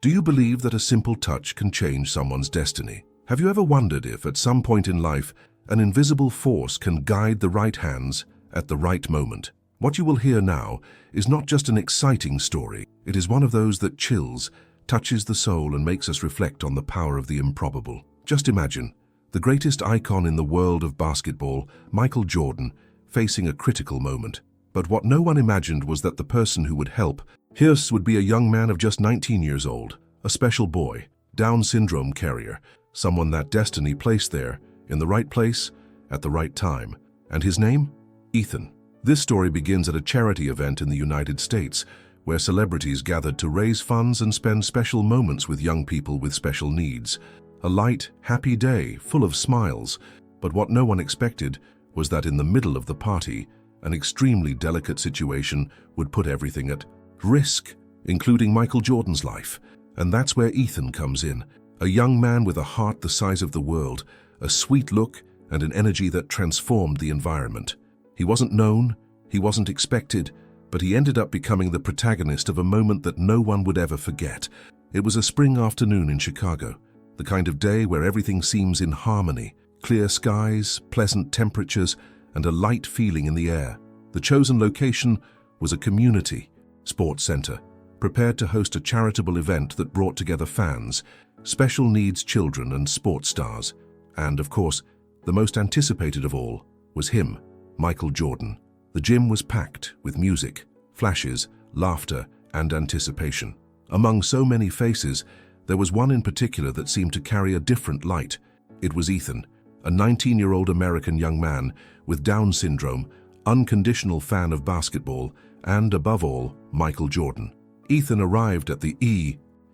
Do you believe that a simple touch can change someone's destiny? Have you ever wondered if, at some point in life, an invisible force can guide the right hands at the right moment? What you will hear now is not just an exciting story. It is one of those that chills, touches the soul, and makes us reflect on the power of the improbable. Just imagine the greatest icon in the world of basketball, Michael Jordan, facing a critical moment. But what no one imagined was that the person who would help Hirsch would be a young man of just 19 years old, a special boy, Down syndrome carrier, someone that destiny placed there, in the right place, at the right time. And his name? Ethan. This story begins at a charity event in the United States, where celebrities gathered to raise funds and spend special moments with young people with special needs. A light, happy day, full of smiles. But what no one expected was that in the middle of the party, an extremely delicate situation would put everything at risk, including Michael Jordan's life. And that's where Ethan comes in, a young man with a heart the size of the world, a sweet look, and an energy that transformed the environment. He wasn't known, he wasn't expected, but he ended up becoming the protagonist of a moment that no one would ever forget. It was a spring afternoon in Chicago, the kind of day where everything seems in harmony, clear skies, pleasant temperatures, and a light feeling in the air. The chosen location was a community sports center, prepared to host a charitable event that brought together fans, special needs children, and sports stars. And, of course, the most anticipated of all was him, Michael Jordan. The gym was packed with music, flashes, laughter, and anticipation. Among so many faces, there was one in particular that seemed to carry a different light. It was Ethan, a 19-year-old American young man with Down syndrome, unconditional fan of basketball, and, above all, Michael Jordan. Ethan arrived at the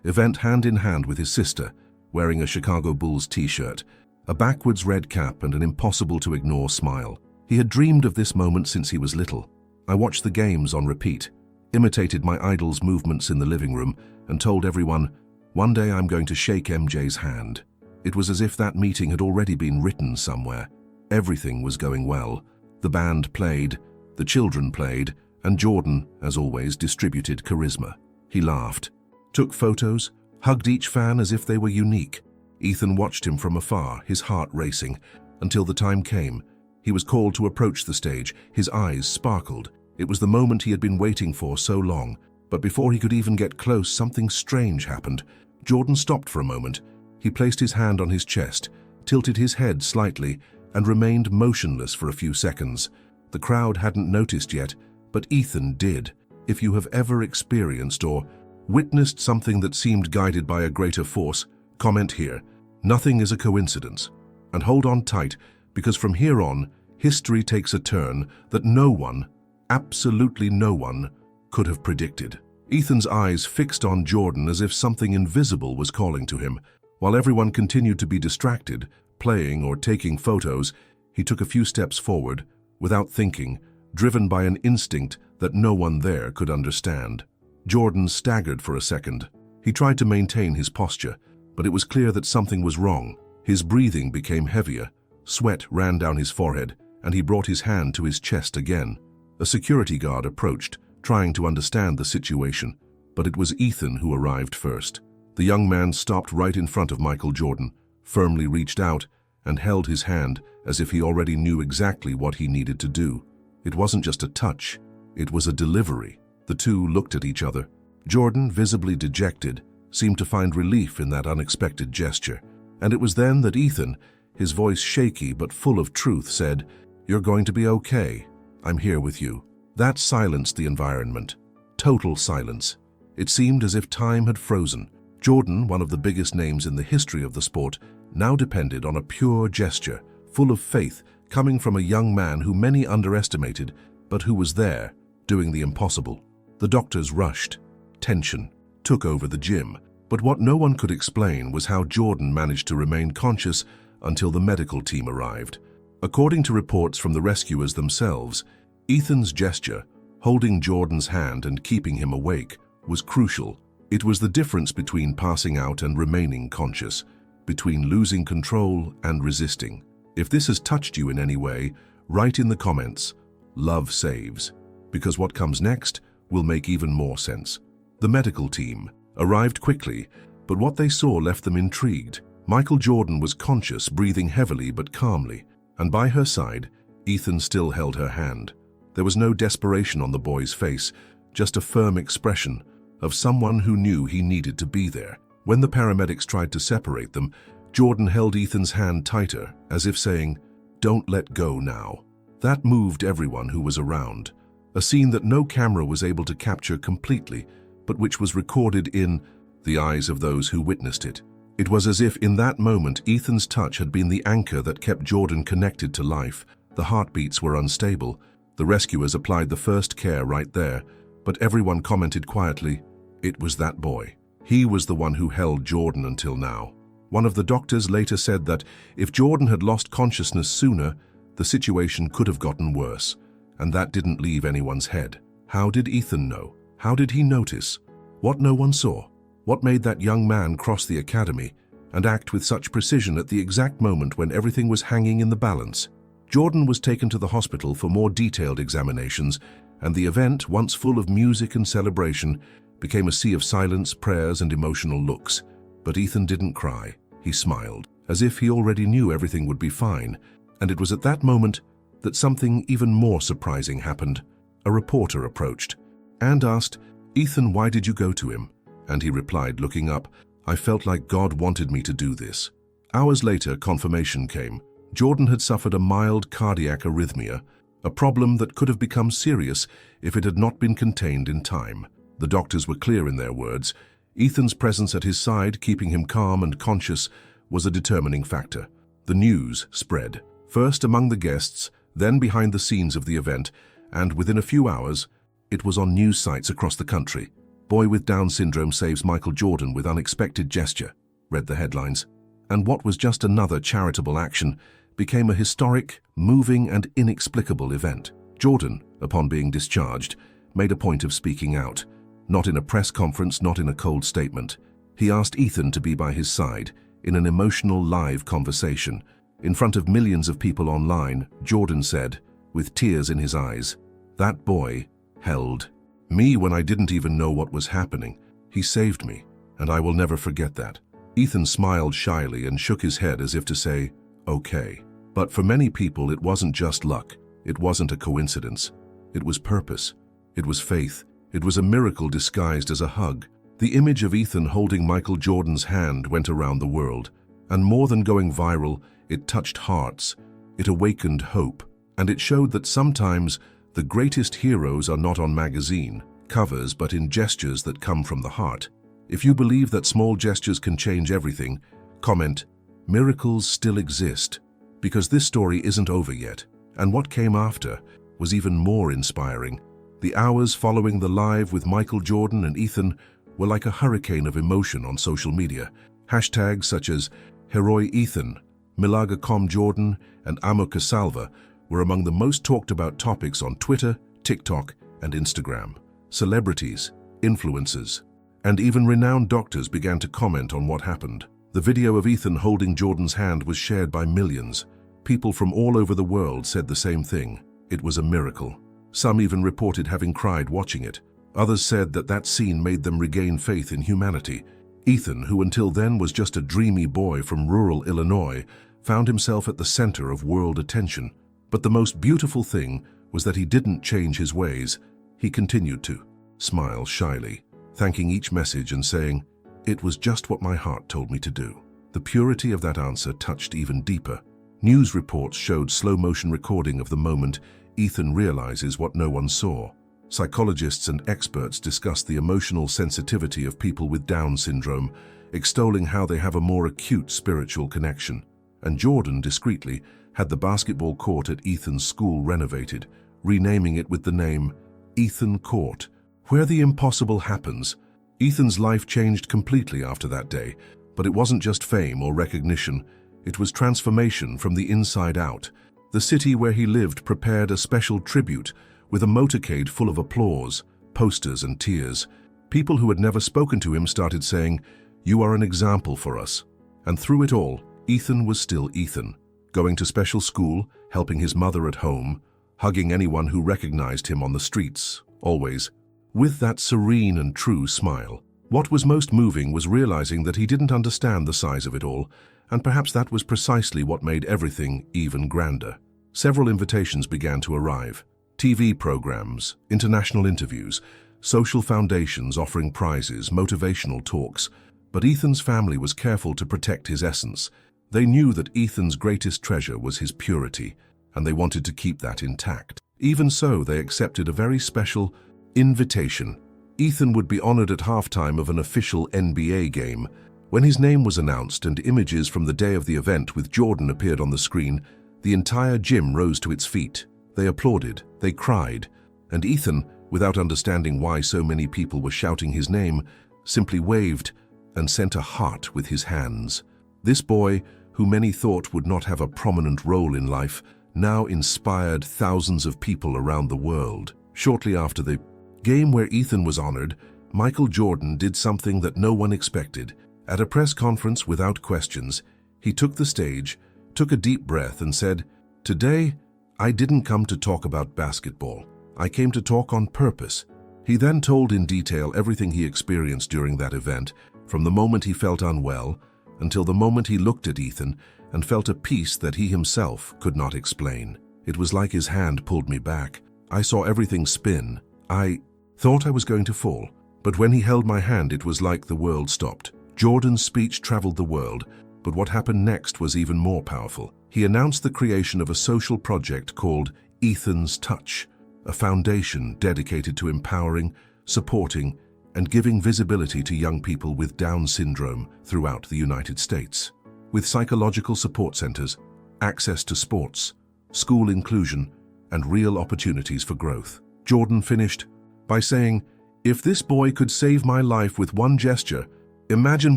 event hand in hand with his sister, wearing a Chicago Bulls t-shirt, a backwards red cap, and an impossible-to-ignore smile. He had dreamed of this moment since he was little. I watched the games on repeat, imitated my idol's movements in the living room, and told everyone, one day I'm going to shake MJ's hand. It was as if that meeting had already been written somewhere. Everything was going well. The band played, the children played, and Jordan, as always, distributed charisma. He laughed, took photos, hugged each fan as if they were unique. Ethan watched him from afar, his heart racing, until the time came. He was called to approach the stage. His eyes sparkled. It was the moment he had been waiting for so long. But before he could even get close, something strange happened. Jordan stopped for a moment. He placed his hand on his chest, tilted his head slightly, and remained motionless for a few seconds. The crowd hadn't noticed yet, but Ethan did. If you have ever experienced or witnessed something that seemed guided by a greater force, comment here. Nothing is a coincidence. And hold on tight, because from here on, history takes a turn that no one, absolutely no one, could have predicted. Ethan's eyes fixed on Jordan as if something invisible was calling to him. While everyone continued to be distracted, playing or taking photos, he took a few steps forward, without thinking, driven by an instinct that no one there could understand. Jordan staggered for a second. He tried to maintain his posture, but it was clear that something was wrong. His breathing became heavier, sweat ran down his forehead, and he brought his hand to his chest again. A security guard approached, trying to understand the situation, but it was Ethan who arrived first. The young man stopped right in front of Michael Jordan, firmly reached out, and held his hand as if he already knew exactly what he needed to do. It wasn't just a touch, it was a delivery. The two looked at each other. Jordan, visibly dejected, seemed to find relief in that unexpected gesture. And it was then that Ethan, his voice shaky but full of truth, said, "You're going to be okay. I'm here with you." That silenced the environment. Total silence. It seemed as if time had frozen. Jordan, one of the biggest names in the history of the sport, now depended on a pure gesture, full of faith, coming from a young man who many underestimated, but who was there, doing the impossible. The doctors rushed. Tension took over the gym. But what no one could explain was how Jordan managed to remain conscious until the medical team arrived. According to reports from the rescuers themselves, Ethan's gesture, holding Jordan's hand and keeping him awake, was crucial. It was the difference between passing out and remaining conscious, between losing control and resisting. If this has touched you in any way, write in the comments, "Love saves," because what comes next will make even more sense. The medical team, arrived quickly, but what they saw left them intrigued. Michael Jordan was conscious, breathing heavily but calmly, and by her side, Ethan still held her hand. There was no desperation on the boy's face, just a firm expression of someone who knew he needed to be there. When the paramedics tried to separate them, Jordan held Ethan's hand tighter, as if saying, "Don't let go now." That moved everyone who was around. A scene that no camera was able to capture completely, but which was recorded in the eyes of those who witnessed it. It was as if in that moment Ethan's touch had been the anchor that kept Jordan connected to life. The heartbeats were unstable. The rescuers applied the first care right there, but everyone commented quietly, "It was that boy. He was the one who held Jordan until now." One of the doctors later said that if Jordan had lost consciousness sooner, the situation could have gotten worse, and that didn't leave anyone's head. How did Ethan know? How did he notice? What no one saw? What made that young man cross the academy and act with such precision at the exact moment when everything was hanging in the balance? Jordan was taken to the hospital for more detailed examinations, and the event, once full of music and celebration, became a sea of silence, prayers, and emotional looks. But Ethan didn't cry. He smiled, as if he already knew everything would be fine. And it was at that moment that something even more surprising happened. A reporter approached and asked, "Ethan, why did you go to him?" And he replied, looking up, "I felt like God wanted me to do this." Hours later, confirmation came. Jordan had suffered a mild cardiac arrhythmia, a problem that could have become serious if it had not been contained in time. The doctors were clear in their words. Ethan's presence at his side, keeping him calm and conscious, was a determining factor. The news spread, first among the guests, then behind the scenes of the event, and within a few hours, it was on news sites across the country. "Boy with Down syndrome saves Michael Jordan with unexpected gesture," read the headlines. And what was just another charitable action became a historic, moving, and inexplicable event. Jordan, upon being discharged, made a point of speaking out. Not in a press conference, not in a cold statement. He asked Ethan to be by his side in an emotional live conversation. In front of millions of people online, Jordan said, with tears in his eyes, "That boy held me when I didn't even know what was happening. He saved me, and I will never forget that." Ethan smiled shyly and shook his head as if to say, "Okay." But for many people, it wasn't just luck. It wasn't a coincidence. It was purpose. It was faith. It was a miracle disguised as a hug. The image of Ethan holding Michael Jordan's hand went around the world, and more than going viral, it touched hearts. It awakened hope, and it showed that sometimes the greatest heroes are not on magazine covers, but in gestures that come from the heart. If you believe that small gestures can change everything, comment, "Miracles still exist," because this story isn't over yet, and what came after was even more inspiring. The hours following the live with Michael Jordan and Ethan were like a hurricane of emotion on social media. Hashtags such as Heroi Ethan, Milagacom Jordan, and Amo Casalva were among the most talked about topics on Twitter, TikTok, and Instagram. Celebrities, influencers, and even renowned doctors began to comment on what happened. The video of Ethan holding Jordan's hand was shared by millions. People from all over the world said the same thing. It was a miracle. Some even reported having cried watching it. Others said that that scene made them regain faith in humanity. Ethan, who until then was just a dreamy boy from rural Illinois, found himself at the center of world attention. But the most beautiful thing was that he didn't change his ways. He continued to smile shyly, thanking each message and saying, "It was just what my heart told me to do." The purity of that answer touched even deeper. News reports showed slow-motion recording of the moment Ethan realizes what no one saw. Psychologists and experts discussed the emotional sensitivity of people with Down syndrome, extolling how they have a more acute spiritual connection. And Jordan, discreetly, had the basketball court at Ethan's school renovated, renaming it with the name Ethan Court. Where the impossible happens. Ethan's life changed completely after that day, but it wasn't just fame or recognition. It was transformation from the inside out. The city where he lived prepared a special tribute with a motorcade full of applause, posters, and tears. People who had never spoken to him started saying, "You are an example for us." And through it all, Ethan was still Ethan, going to special school, helping his mother at home, hugging anyone who recognized him on the streets, always with that serene and true smile. What was most moving was realizing that he didn't understand the size of it all, and perhaps that was precisely what made everything even grander. Several invitations began to arrive. TV programs, international interviews, social foundations offering prizes, motivational talks. But Ethan's family was careful to protect his essence. They knew that Ethan's greatest treasure was his purity, and they wanted to keep that intact. Even so, they accepted a very special invitation. Ethan would be honored at halftime of an official NBA game. When his name was announced and images from the day of the event with Jordan appeared on the screen, the entire gym rose to its feet. They applauded, they cried, and Ethan, without understanding why so many people were shouting his name, simply waved and sent a heart with his hands. This boy, who many thought would not have a prominent role in life, now inspired thousands of people around the world. Shortly after the game where Ethan was honored, Michael Jordan did something that no one expected. At a press conference without questions, he took the stage, took a deep breath and said, "Today, I didn't come to talk about basketball. I came to talk on purpose." He then told in detail everything he experienced during that event, from the moment he felt unwell until the moment he looked at Ethan and felt a peace that he himself could not explain. It was like his hand pulled me back. I saw everything spin. I thought I was going to fall, but when he held my hand, it was like the world stopped. Jordan's speech traveled the world, but what happened next was even more powerful. He announced the creation of a social project called Ethan's Touch, a foundation dedicated to empowering, supporting, and giving visibility to young people with Down syndrome throughout the United States. With psychological support centers, access to sports, school inclusion, and real opportunities for growth. Jordan finished by saying, "If this boy could save my life with one gesture, imagine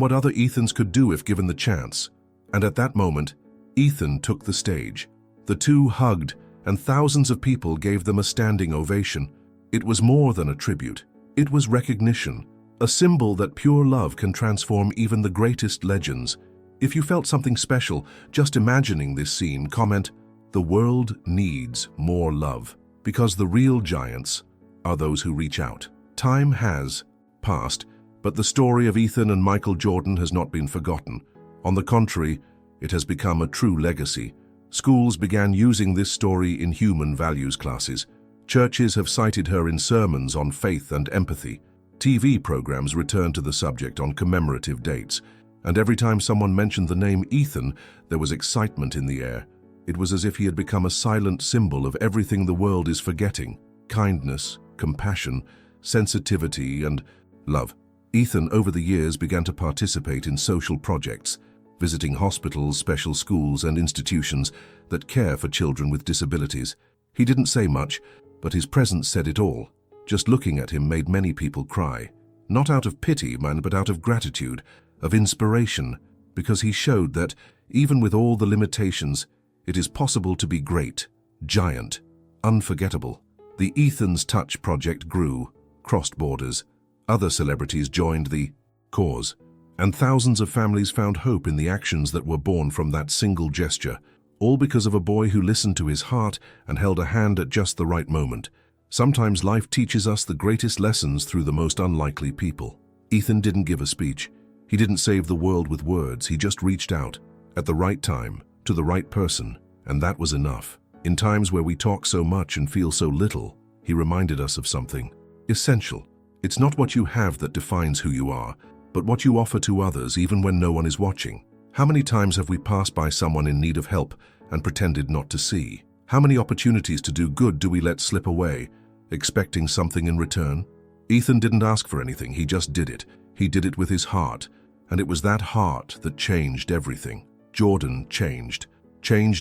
what other Ethans could do if given the chance." And at that moment, Ethan took the stage. The two hugged, and thousands of people gave them a standing ovation. It was more than a tribute. It was recognition, a symbol that pure love can transform even the greatest legends. If you felt something special just imagining this scene, comment, "The world needs more love," because the real giants are those who reach out. Time has passed, but the story of Ethan and Michael Jordan has not been forgotten. On the contrary, it has become a true legacy. Schools began using this story in human values classes. Churches have cited her in sermons on faith and empathy. TV programs returned to the subject on commemorative dates. And every time someone mentioned the name Ethan, there was excitement in the air. It was as if he had become a silent symbol of everything the world is forgetting: kindness, compassion, sensitivity, and love. Ethan, over the years, began to participate in social projects, visiting hospitals, special schools, and institutions that care for children with disabilities. He didn't say much, but his presence said it all. Just looking at him made many people cry. Not out of pity, but out of gratitude, of inspiration, because he showed that, even with all the limitations, it is possible to be great, giant, unforgettable. The Ethan's Touch project grew, crossed borders. Other celebrities joined the cause, and thousands of families found hope in the actions that were born from that single gesture, all because of a boy who listened to his heart and held a hand at just the right moment. Sometimes life teaches us the greatest lessons through the most unlikely people. Ethan didn't give a speech. He didn't save the world with words. He just reached out, at the right time, to the right person, and that was enough. In times where we talk so much and feel so little, he reminded us of something essential. It's not what you have that defines who you are, but what you offer to others even when no one is watching. How many times have we passed by someone in need of help and pretended not to see? How many opportunities to do good do we let slip away, expecting something in return? Ethan didn't ask for anything, he just did it. He did it with his heart, and it was that heart that changed everything. Jordan changed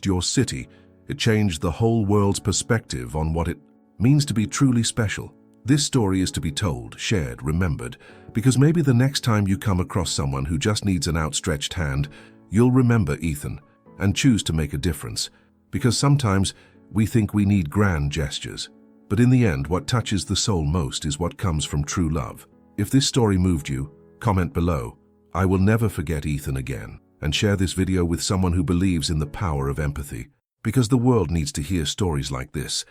your city. It changed the whole world's perspective on what it means to be truly special. This story is to be told, shared, remembered, because maybe the next time you come across someone who just needs an outstretched hand, you'll remember Ethan and choose to make a difference. Because sometimes we think we need grand gestures, but in the end, what touches the soul most is what comes from true love. If this story moved you, comment below, "I will never forget Ethan again," and share this video with someone who believes in the power of empathy. Because the world needs to hear stories like this,